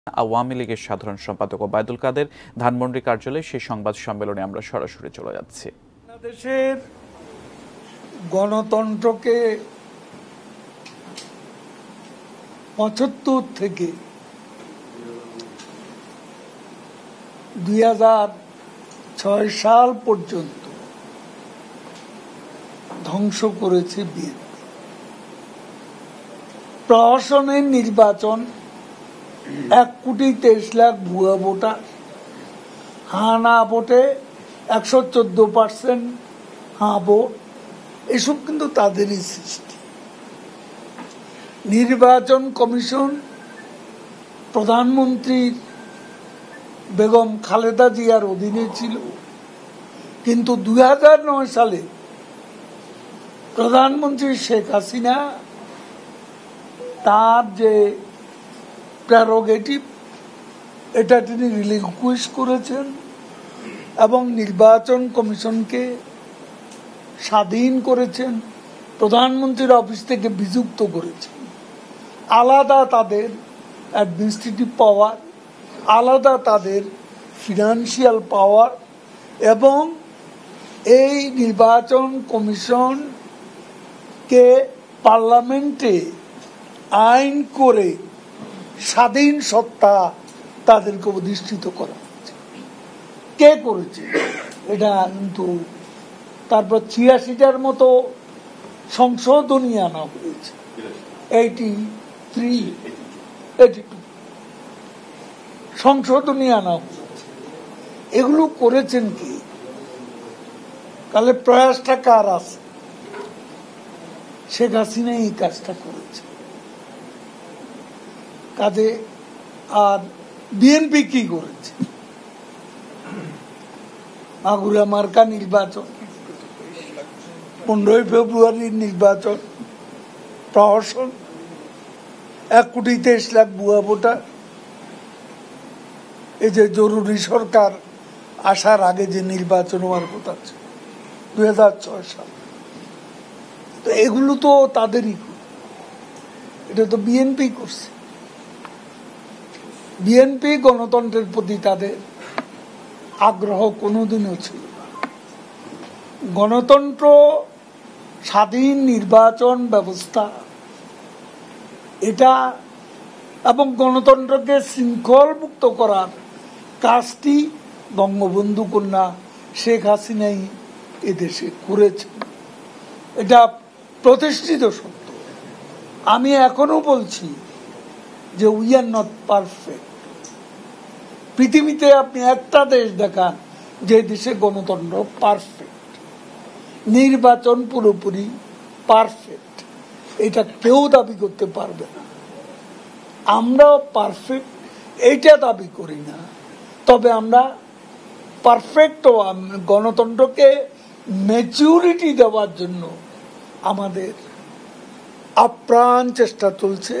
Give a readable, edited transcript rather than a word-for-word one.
আওয়ামী লীগের সাধারণ সম্পাদক ওবায়দুল কাদের ধানমন্ডি কার্যালয়ে সেই সংবাদ সম্মেলনে আমরা সরাসরি চলে যাচ্ছি। বাংলাদেশের গণতন্ত্রকে ৭৫ থেকে ২০০৬ সাল পর্যন্ত ধ্বংস করেছে বিএনপি। প্রশাসনের নির্বাচন ১,২৩,০০,০০০ ভুয়া ভোটার, হ্যাঁ না ভোটে ১১৪% হ্যাঁ ভোট, এসব কিন্তু তাদেরই সৃষ্টি। নির্বাচন কমিশন প্রধানমন্ত্রীর বেগম খালেদা জিয়ার অধীনে ছিল, কিন্তু ২০০৯ সালে প্রধানমন্ত্রী শেখ হাসিনা তার যে প্রেরোগেটিভ এটা তিনি রিলিকুইশ করেছেন এবং নির্বাচন কমিশনকে স্বাধীন করেছেন, প্রধানমন্ত্রীর অফিস থেকে বিযুক্ত করেছেন। আলাদা তাদের অ্যাডমিনিস্ট্রেটিভ পাওয়ার, আলাদা তাদের ফিনান্সিয়াল পাওয়ার, এবং এই নির্বাচন কমিশনকে পার্লামেন্টে আইন করে স্বাধীন সত্তা তাদেরকে অধিষ্ঠিত করা হচ্ছে। কে করেছে এটা? কিন্তু তারপর ৮৬টার মতো সংশোধনী আনা হয়েছে, 82 সংশোধনী আনা হয়েছে। এগুলো করেছেন কি? তাহলে প্রয়াসটা কার আছে? শেখ হাসিনা এই কাজটা করেছে। কাজে আর বিএনপি কি করেছে? মাগুরা মার্কা নির্বাচন, 15 ফেব্রুয়ারির নির্বাচন, প্রহসন, ১,২৩,০০,০০০ ভুয়া ভোটার। এই যে জরুরি সরকার আসার আগে যে নির্বাচন হওয়ার কথা ছিল ২০০৬ সালে, তো এগুলো তো তাদেরই, এটা তো বিএনপি করছে। বিএনপি গণতন্ত্রের প্রতি তাদের আগ্রহ কোনোদিনও ছিল না। গণতন্ত্র, স্বাধীন নির্বাচন ব্যবস্থা এটা এবং গণতন্ত্রকে শৃঙ্খলমুক্ত করার কাজটি বঙ্গবন্ধু কন্যা শেখ হাসিনাই এদেশে করেছেন। এটা প্রতিষ্ঠিত সত্য। আমি এখনো বলছি যে উই আর নট পারফেক্ট। পৃথিবীতে আপনি একটা দেশ দেখান যে দেশে গণতন্ত্র পারফেক্ট, নির্বাচন পুরোপুরি পারফেক্ট, এটা কেউ দাবি করতে পারবে না। আমরাও পারফেক্ট এইটা দাবি করি না, তবে আমরা পারফেক্ট গণতন্ত্রকে ম্যাচুরিটি দেওয়ার জন্য আমাদের আপ্রাণ চেষ্টা চলছে।